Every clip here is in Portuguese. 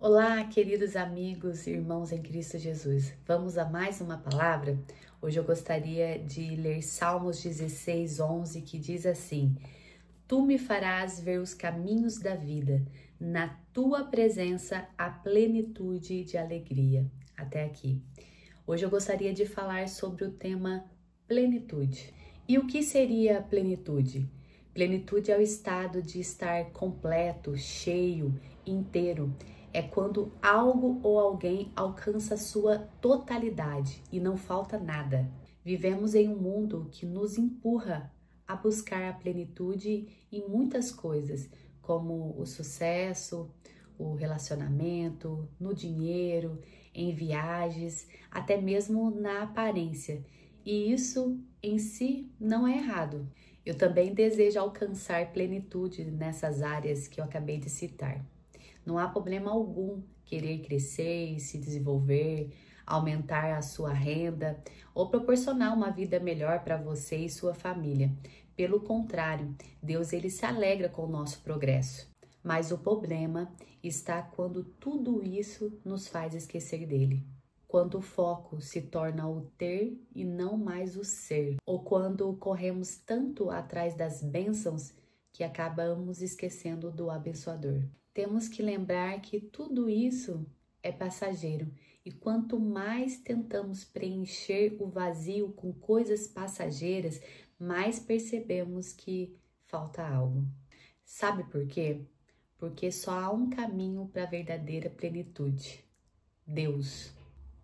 Olá, queridos amigos e irmãos em Cristo Jesus. Vamos a mais uma palavra? Hoje eu gostaria de ler Salmos 16:11, que diz assim: Tu me farás ver os caminhos da vida, na tua presença há plenitude de alegria. Até aqui. Hoje eu gostaria de falar sobre o tema plenitude. E o que seria plenitude? Plenitude é o estado de estar completo, cheio, inteiro. É quando algo ou alguém alcança sua totalidade e não falta nada. Vivemos em um mundo que nos empurra a buscar a plenitude em muitas coisas, como o sucesso, o relacionamento, no dinheiro, em viagens, até mesmo na aparência. E isso em si não é errado. Eu também desejo alcançar plenitude nessas áreas que eu acabei de citar. Não há problema algum querer crescer e se desenvolver, aumentar a sua renda ou proporcionar uma vida melhor para você e sua família. Pelo contrário, Deus ele se alegra com o nosso progresso. Mas o problema está quando tudo isso nos faz esquecer dele. Quando o foco se torna o ter e não mais o ser. Ou quando corremos tanto atrás das bênçãos que acabamos esquecendo do abençoador. Temos que lembrar que tudo isso é passageiro e quanto mais tentamos preencher o vazio com coisas passageiras, mais percebemos que falta algo. Sabe por quê? Porque só há um caminho para a verdadeira plenitude: Deus.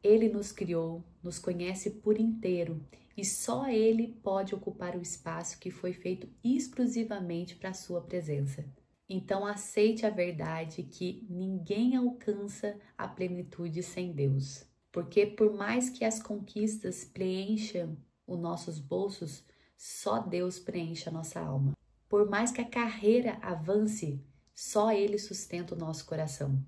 Ele nos criou, nos conhece por inteiro e só Ele pode ocupar o espaço que foi feito exclusivamente para a sua presença. Então aceite a verdade que ninguém alcança a plenitude sem Deus. Porque por mais que as conquistas preencham os nossos bolsos, só Deus preenche a nossa alma. Por mais que a carreira avance, só Ele sustenta o nosso coração.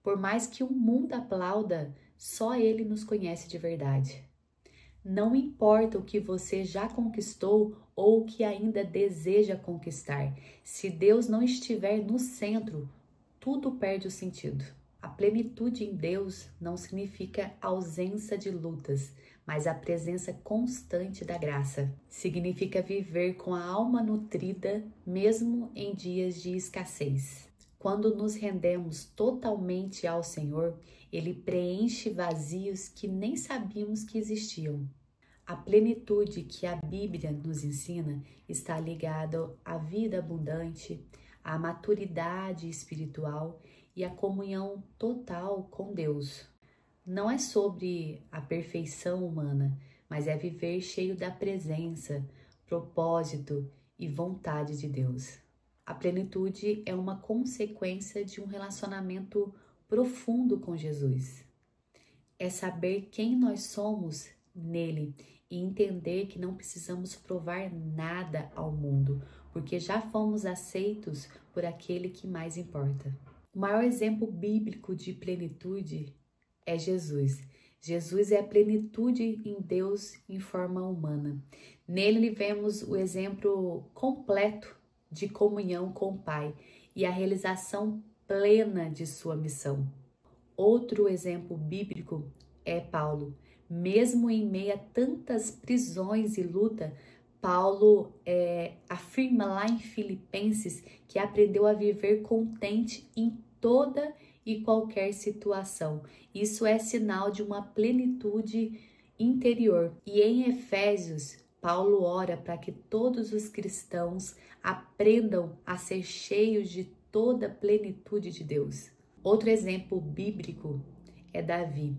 Por mais que o mundo aplauda, só Ele nos conhece de verdade. Não importa o que você já conquistou ou o que ainda deseja conquistar, se Deus não estiver no centro, tudo perde o sentido. A plenitude em Deus não significa ausência de lutas, mas a presença constante da graça. Significa viver com a alma nutrida, mesmo em dias de escassez. Quando nos rendemos totalmente ao Senhor, Ele preenche vazios que nem sabíamos que existiam. A plenitude que a Bíblia nos ensina está ligada à vida abundante, à maturidade espiritual e à comunhão total com Deus. Não é sobre a perfeição humana, mas é viver cheio da presença, propósito e vontade de Deus. A plenitude é uma consequência de um relacionamento profundo com Jesus. É saber quem nós somos nele e entender que não precisamos provar nada ao mundo, porque já fomos aceitos por aquele que mais importa. O maior exemplo bíblico de plenitude é Jesus. Jesus é a plenitude em Deus em forma humana. Nele vemos o exemplo completo de comunhão com o Pai e a realização plena de sua missão. Outro exemplo bíblico é Paulo. Mesmo em meio a tantas prisões e luta, Paulo afirma lá em Filipenses que aprendeu a viver contente em toda e qualquer situação. Isso é sinal de uma plenitude interior. E em Efésios, Paulo ora para que todos os cristãos aprendam a ser cheios de toda a plenitude de Deus. Outro exemplo bíblico é Davi.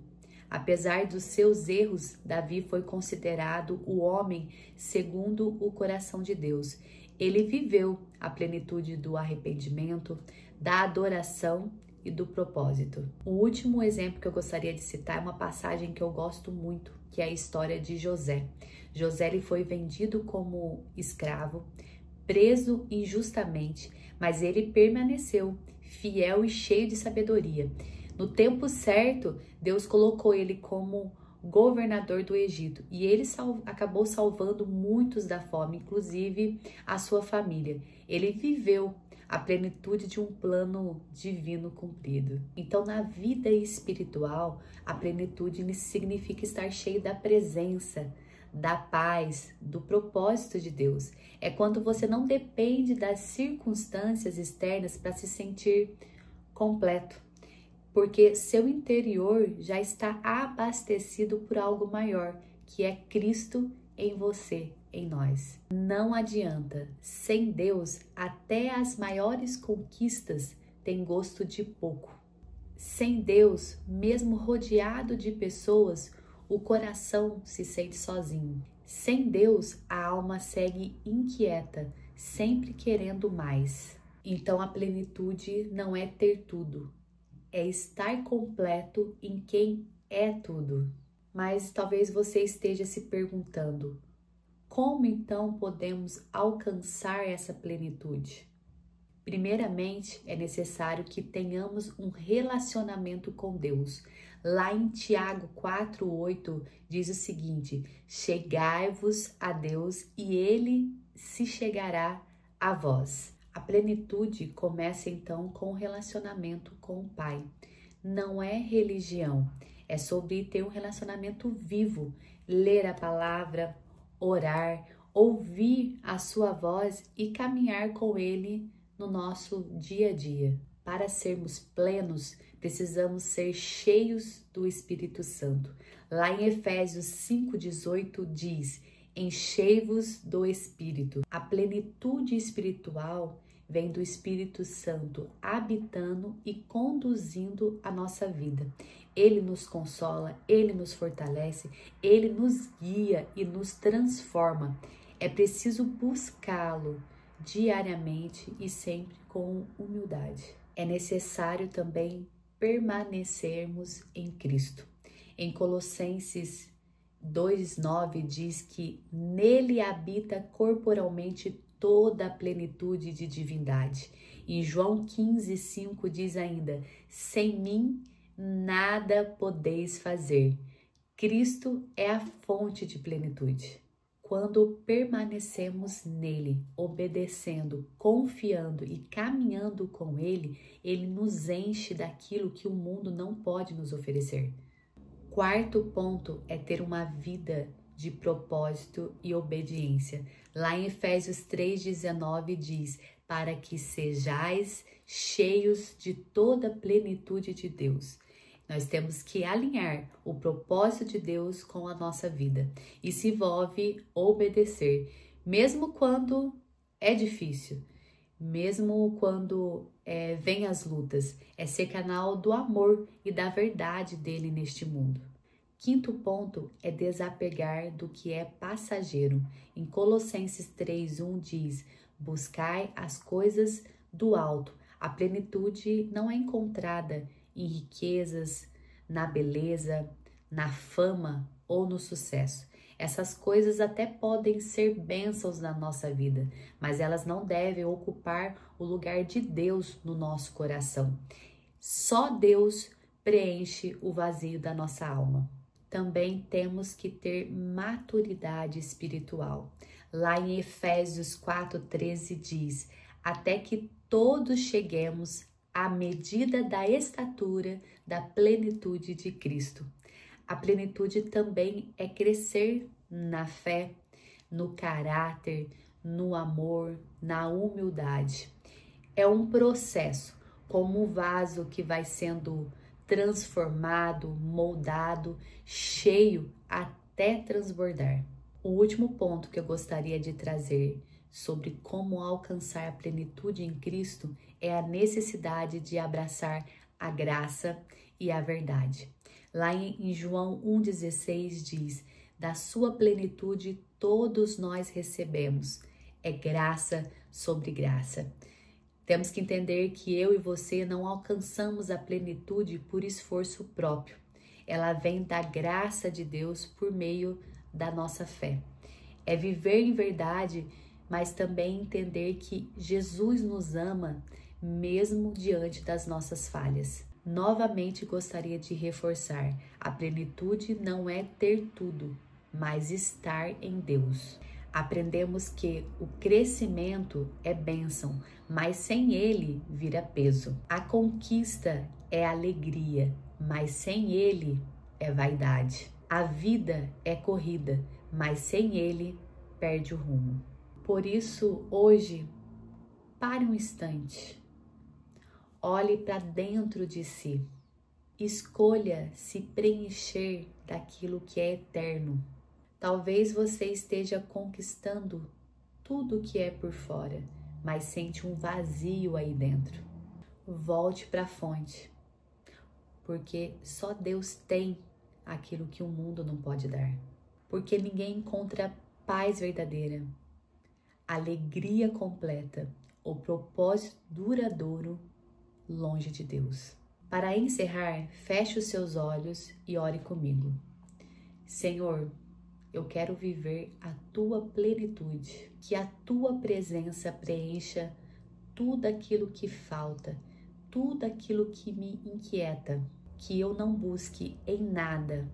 Apesar dos seus erros, Davi foi considerado o homem segundo o coração de Deus. Ele viveu a plenitude do arrependimento, da adoração e do propósito. O último exemplo que eu gostaria de citar é uma passagem que eu gosto muito, que é a história de José. José ele foi vendido como escravo, preso injustamente, mas ele permaneceu fiel e cheio de sabedoria. No tempo certo, Deus colocou ele como governador do Egito e ele acabou salvando muitos da fome, inclusive a sua família. Ele viveu a plenitude de um plano divino cumprido. Então, na vida espiritual, a plenitude significa estar cheio da presença, da paz, do propósito de Deus. É quando você não depende das circunstâncias externas para se sentir completo, porque seu interior já está abastecido por algo maior, que é Cristo em você, em nós. Não adianta, sem Deus, até as maiores conquistas têm gosto de pouco. Sem Deus, mesmo rodeado de pessoas, o coração se sente sozinho. Sem Deus, a alma segue inquieta, sempre querendo mais. Então a plenitude não é ter tudo, é estar completo em quem é tudo. Mas talvez você esteja se perguntando, como então podemos alcançar essa plenitude? Primeiramente, é necessário que tenhamos um relacionamento com Deus. Lá em Tiago 4:8 diz o seguinte: chegai-vos a Deus e Ele se chegará a vós. A plenitude começa então com o relacionamento com o Pai. Não é religião, é sobre ter um relacionamento vivo, ler a palavra, orar, ouvir a sua voz e caminhar com Ele no nosso dia a dia. Para sermos plenos, precisamos ser cheios do Espírito Santo. Lá em Efésios 5:18 diz: enchei-vos do Espírito. A plenitude espiritual vem do Espírito Santo habitando e conduzindo a nossa vida. Ele nos consola, Ele nos fortalece, Ele nos guia e nos transforma. É preciso buscá-lo diariamente e sempre com humildade. É necessário também permanecermos em Cristo. Em Colossenses 2:9 diz que nele habita corporalmente toda a plenitude de divindade. Em João 15:5 diz ainda: sem mim nada podeis fazer. Cristo é a fonte de plenitude. Quando permanecemos nele, obedecendo, confiando e caminhando com ele, ele nos enche daquilo que o mundo não pode nos oferecer. Quarto ponto é ter uma vida de propósito e obediência. Lá em Efésios 3:19 diz: para que sejais cheios de toda a plenitude de Deus. Nós temos que alinhar o propósito de Deus com a nossa vida. Isso envolve obedecer, mesmo quando é difícil, mesmo quando vem as lutas. É ser canal do amor e da verdade dele neste mundo. Quinto ponto é desapegar do que é passageiro. Em Colossenses 3:1 diz: buscai as coisas do alto. A plenitude não é encontrada em riquezas, na beleza, na fama ou no sucesso. Essas coisas até podem ser bênçãos na nossa vida, mas elas não devem ocupar o lugar de Deus no nosso coração. Só Deus preenche o vazio da nossa alma. Também temos que ter maturidade espiritual. Lá em Efésios 4:13 diz: até que todos cheguemos à medida da estatura da plenitude de Cristo. A plenitude também é crescer na fé, no caráter, no amor, na humildade. É um processo, como um vaso que vai sendo transformado, moldado, cheio até transbordar. O último ponto que eu gostaria de trazer sobre como alcançar a plenitude em Cristo é a necessidade de abraçar a graça e a verdade. Lá em João 1,16 diz: da sua plenitude todos nós recebemos. É graça sobre graça. Temos que entender que eu e você não alcançamos a plenitude por esforço próprio. Ela vem da graça de Deus por meio da nossa fé. É viver em verdade, mas também entender que Jesus nos ama mesmo diante das nossas falhas. Novamente gostaria de reforçar: a plenitude não é ter tudo, mas estar em Deus. aprendemos que o crescimento é bênção, mas sem ele vira peso. A conquista é alegria, mas sem ele é vaidade. A vida é corrida, mas sem ele perde o rumo. Por isso, hoje, pare um instante. Olhe para dentro de si. Escolha se preencher daquilo que é eterno. Talvez você esteja conquistando tudo que é por fora, mas sente um vazio aí dentro. Volte para a fonte, porque só Deus tem aquilo que o mundo não pode dar. Porque ninguém encontra paz verdadeira, alegria completa ou propósito duradouro longe de Deus. Para encerrar, feche os seus olhos e ore comigo. Senhor, eu quero viver a tua plenitude, que a tua presença preencha tudo aquilo que falta, tudo aquilo que me inquieta, que eu não busque em nada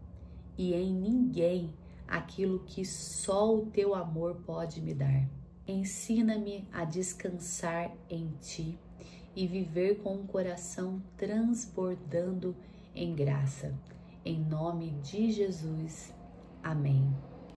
e em ninguém aquilo que só o teu amor pode me dar. Ensina-me a descansar em ti e viver com um coração transbordando em graça. Em nome de Jesus. Amém.